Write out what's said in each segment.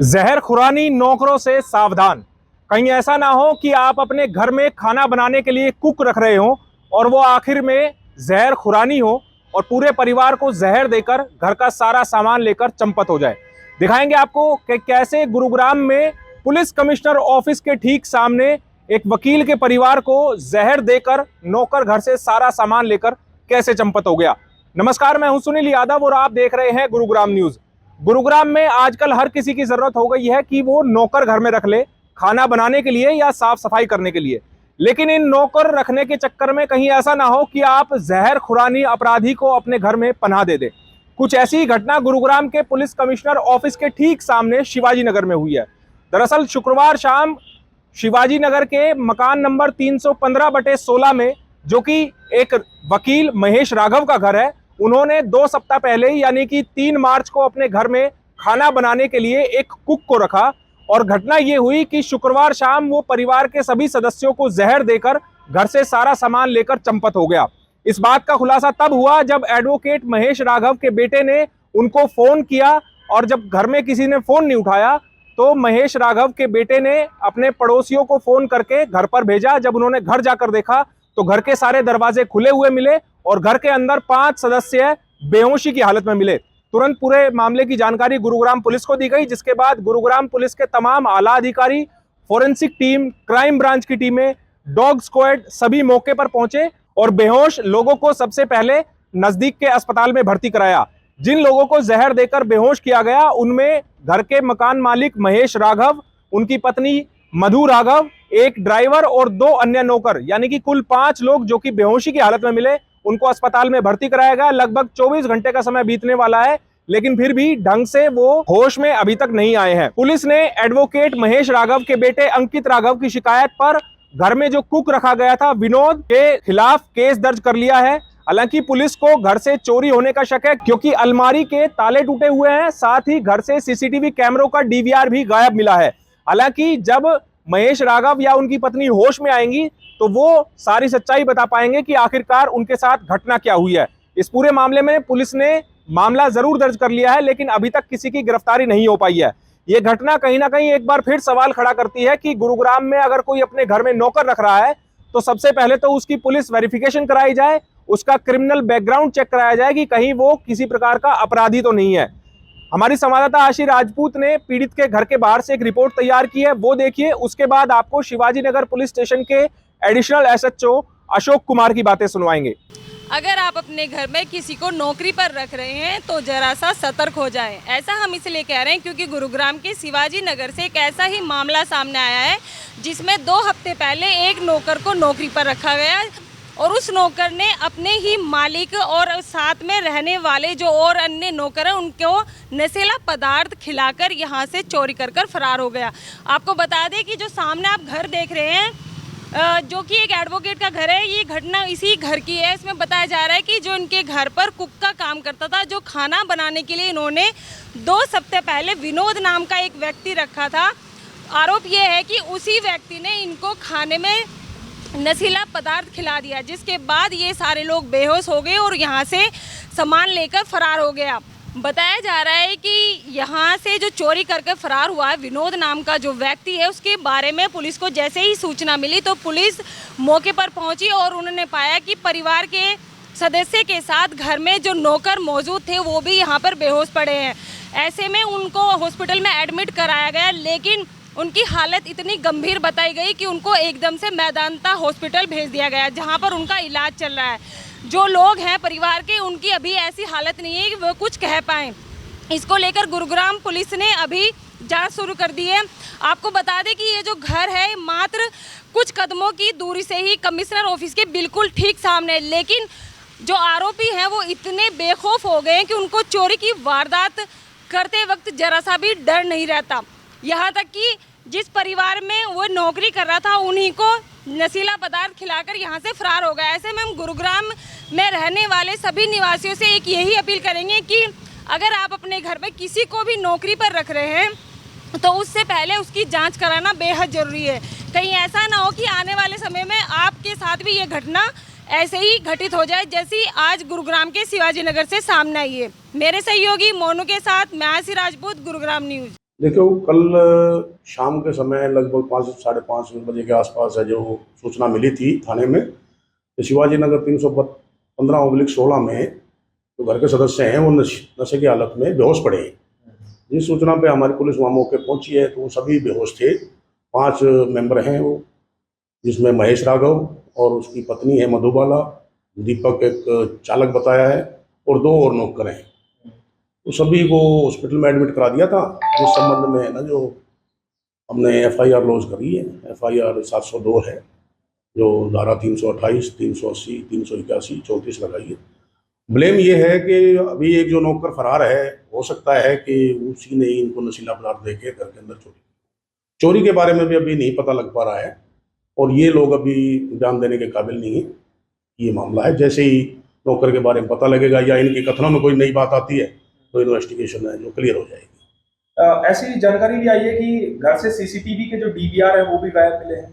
जहरखुरानी नौकरों से सावधान। कहीं ऐसा ना हो कि आप अपने घर में खाना बनाने के लिए कुक रख रहे हो और वो आखिर में जहरखुरानी हो और पूरे परिवार को जहर देकर घर का सारा सामान लेकर चंपत हो जाए। दिखाएंगे आपको कि कैसे गुरुग्राम में पुलिस कमिश्नर ऑफिस के ठीक सामने एक वकील के परिवार को जहर देकर नौकर घर से सारा सामान लेकर कैसे चंपत हो गया। नमस्कार, मैं हूं सुनील यादव और आप देख रहे हैं गुरुग्राम न्यूज। गुरुग्राम में आजकल हर किसी की जरूरत हो गई है कि वो नौकर घर में रख ले, खाना बनाने के लिए या साफ सफाई करने के लिए। लेकिन इन नौकर रखने के चक्कर में कहीं ऐसा ना हो कि आप जहरखुरानी अपराधी को अपने घर में पनाह दे दे। कुछ ऐसी घटना गुरुग्राम के पुलिस कमिश्नर ऑफिस के ठीक सामने शिवाजी नगर में हुई है। दरअसल शुक्रवार शाम शिवाजी नगर के मकान नंबर 315/16 में, जो कि एक वकील महेश राघव का घर है, उन्होंने 2 सप्ताह पहले यानी कि 3 मार्च को अपने घर में खाना बनाने के लिए एक कुक को रखा। और घटना ये हुई कि शुक्रवार शाम वो परिवार के सभी सदस्यों को जहर देकर घर से सारा सामान लेकर चंपत हो गया। इस बात का खुलासा तब हुआ जब एडवोकेट महेश राघव के बेटे ने उनको फोन किया, और जब घर में किसी ने फोन नहीं उठाया तो महेश राघव के बेटे ने अपने पड़ोसियों को फोन करके घर पर भेजा। जब उन्होंने घर जाकर देखा तो घर के सारे दरवाजे खुले हुए मिले और घर के अंदर 5 सदस्य बेहोशी की हालत में मिले। तुरंत पूरे मामले की जानकारी गुरुग्राम पुलिस को दी गई, जिसके बाद गुरुग्राम पुलिस के तमाम आला अधिकारी, फोरेंसिक टीम, क्राइम ब्रांच की टीमें, डॉग स्क्वाड सभी मौके पर पहुंचे और बेहोश लोगों को सबसे पहले नजदीक के अस्पताल में भर्ती कराया। जिन लोगों को जहर देकर बेहोश किया गया उनमें घर के मकान मालिक महेश राघव, उनकी पत्नी मधु राघव, एक ड्राइवर और 2 अन्य नौकर, यानी कि कुल 5 लोग जो कि बेहोशी की हालत में मिले, उनको अस्पताल में भर्ती कराया गया। लगभग 24 घंटे का समय बीतने वाला है, लेकिन फिर भी ढंग से वो होश में अभी तक नहीं आए हैं। पुलिस ने एडवोकेट महेश राघव के बेटे अंकित राघव की शिकायत पर घर में जो कुक रखा गया था विनोद के खिलाफ केस दर्ज कर लिया है। हालांकि पुलिस को घर से चोरी होने का शक है, क्योंकि अलमारी के ताले टूटे हुए हैं, साथ ही घर से सीसीटीवी कैमरों का डीवीआर भी गायब मिला है। हालांकि जब महेश राघव या उनकी पत्नी होश में आएंगी तो वो सारी सच्चाई बता पाएंगे कि आखिरकार उनके साथ घटना क्या हुई है। इस पूरे मामले में पुलिस ने मामला जरूर दर्ज कर लिया है, लेकिन अभी तक किसी की गिरफ्तारी नहीं हो पाई है। ये घटना कहीं ना कहीं एक बार फिर सवाल खड़ा करती है कि गुरुग्राम में अगर कोई अपने घर में नौकर रख रहा है तो सबसे पहले तो उसकी पुलिस वेरिफिकेशन कराई जाए, उसका क्रिमिनल बैकग्राउंड चेक कराया जाए कि कहीं वो किसी प्रकार का अपराधी तो नहीं है। हमारी संवाददाता आशी राजपूत ने पीड़ित के घर के बाहर से एक रिपोर्ट तैयार की है, वो देखिए। उसके बाद आपको शिवाजी नगर पुलिस स्टेशन के एडिशनल एसएचओ अशोक कुमार की बातें सुनवाएंगे। अगर आप अपने घर में किसी को नौकरी पर रख रहे हैं तो जरा सा सतर्क हो जाएं। ऐसा हम इसलिए कह रहे हैं क्योंकि गुरुग्राम के शिवाजी नगर से एक ऐसा ही मामला सामने आया है जिसमें 2 हफ्ते पहले एक नौकर को नौकरी पर रखा गया और उस नौकर ने अपने ही मालिक और साथ में रहने वाले जो और अन्य नौकर हैं उनको नशीला पदार्थ खिलाकर यहाँ से चोरी कर फरार हो गया। आपको बता दें कि जो सामने आप घर देख रहे हैं, जो कि एक एडवोकेट का घर है, ये घटना इसी घर की है। इसमें बताया जा रहा है कि जो इनके घर पर कुक का काम करता था, जो खाना बनाने के लिए इन्होंने 2 सप्ताह पहले विनोद नाम का एक व्यक्ति रखा था। आरोप ये है कि उसी व्यक्ति ने इनको खाने में नशीला पदार्थ खिला दिया, जिसके बाद ये सारे लोग बेहोश हो गए और यहाँ से सामान लेकर फरार हो गया। बताया जा रहा है कि यहाँ से जो चोरी करके फरार हुआ है विनोद नाम का जो व्यक्ति है, उसके बारे में पुलिस को जैसे ही सूचना मिली तो पुलिस मौके पर पहुंची और उन्होंने पाया कि परिवार के सदस्य के साथ घर में जो नौकर मौजूद थे वो भी यहाँ पर बेहोश पड़े हैं। ऐसे में उनको हॉस्पिटल में एडमिट कराया गया, लेकिन उनकी हालत इतनी गंभीर बताई गई कि उनको एकदम से मैदांता हॉस्पिटल भेज दिया गया, जहाँ पर उनका इलाज चल रहा है। जो लोग हैं परिवार के, उनकी अभी ऐसी हालत नहीं है कि वो कुछ कह पाएँ। इसको लेकर गुरुग्राम पुलिस ने अभी जांच शुरू कर दी है। आपको बता दें कि ये जो घर है मात्र कुछ कदमों की दूरी से ही कमिश्नर ऑफिस के बिल्कुल ठीक सामने है, लेकिन जो आरोपी हैं वो इतने बेखौफ हो गए हैं कि उनको चोरी की वारदात करते वक्त जरा सा भी डर नहीं रहता। यहाँ तक कि जिस परिवार में वो नौकरी कर रहा था उन्हीं को नशीला पदार्थ खिलाकर यहाँ से फरार हो गया। ऐसे में हम गुरुग्राम में रहने वाले सभी निवासियों से एक यही अपील करेंगे कि अगर आप अपने घर में किसी को भी नौकरी पर रख रहे हैं तो उससे पहले उसकी जांच कराना बेहद ज़रूरी है। कहीं ऐसा ना हो कि आने वाले समय में आपके साथ भी ये घटना ऐसे ही घटित हो जाए जैसी आज गुरुग्राम के शिवाजी नगर से सामने आई है। मेरे सहयोगी मोनू के साथ मैं आशी राजपूत, गुरुग्राम न्यूज़। देखो, कल शाम के समय लगभग 5-5:30 बजे के आसपास है जो सूचना मिली थी थाने में कि शिवाजी नगर 315/16 में जो घर के सदस्य हैं वो नशे की हालत में बेहोश पड़े हैं। जिस सूचना पे हमारी पुलिस वहाँ मौके पहुंची है तो वो सभी बेहोश थे। 5 मेंबर हैं वो, जिसमें महेश राघव और उसकी पत्नी है मधुबाला, दीपक एक चालक बताया है और 2 और नौकर हैं। तो सभी को हॉस्पिटल में एडमिट करा दिया था। जिस संबंध में है ना जो हमने एफआईआर लॉन्च करी है, एफआईआर 702 है, जो धारा 328, 380, 381, 34 लगाई है। ब्लेम ये है कि अभी एक जो नौकर फरार है, हो सकता है कि उसी ने इनको नशीला पदार्थ दे के घर के अंदर चोरी के बारे में भी अभी नहीं पता लग पा रहा है और ये लोग अभी बयान देने के काबिल नहीं है। ये मामला है, जैसे ही नौकर के बारे में पता लगेगा या इनके कथनों में कोई नई बात आती है तो इन्वेस्टिगेशन है जो क्लियर हो जाएगी। ऐसी जानकारी भी आई है कि घर से सीसीटीवी के जो डीवीआर है वो भी गायब मिले हैं।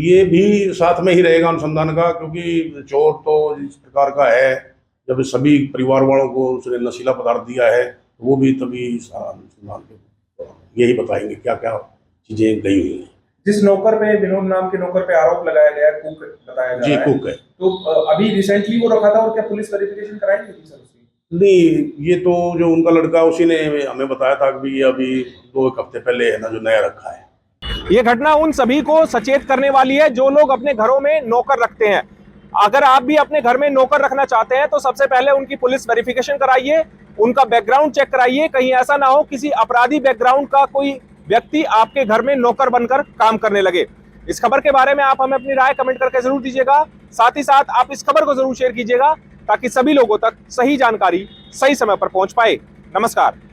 ये भी साथ में ही रहेगा अनुसंधान का, क्योंकि चोर तो इस प्रकार का है, जब सभी परिवार वालों को उसने नशीला पदार्थ दिया है तो वो भी तभी अनुसंधान के यही बताएंगे क्या क्या चीजें गई हुई हैं। जिस नौकर पे, विनोद नाम के नौकर पे आरोप लगाया गया, कुक बताया जा जी रहा है, कुक है। तो अभी रिसेंटली वो रखा था और क्या पुलिस वेरिफिकेशन कराई थी सर उसकी? नहीं, ये तो जो उनका लड़का उसी ने हमें बताया था कि ये अभी 2 हफ्ते पहले है ना जो नया रखा है। ये घटना उन सभी को सचेत करने वाली है जो लोग अपने घरों में नौकर रखते हैं। अगर आप भी अपने घर में नौकर रखना चाहते हैं तो सबसे पहले उनकी पुलिस वेरिफिकेशन कराइए, उनका बैकग्राउंड चेक कराइए। कहीं ऐसा ना हो किसी अपराधी बैकग्राउंड का कोई व्यक्ति आपके घर में नौकर बनकर काम करने लगे। इस खबर के बारे में आप हमें अपनी राय कमेंट करके जरूर दीजिएगा। साथ ही साथ आप इस खबर को जरूर शेयर कीजिएगा ताकि सभी लोगों तक सही जानकारी सही समय पर पहुंच पाए। नमस्कार।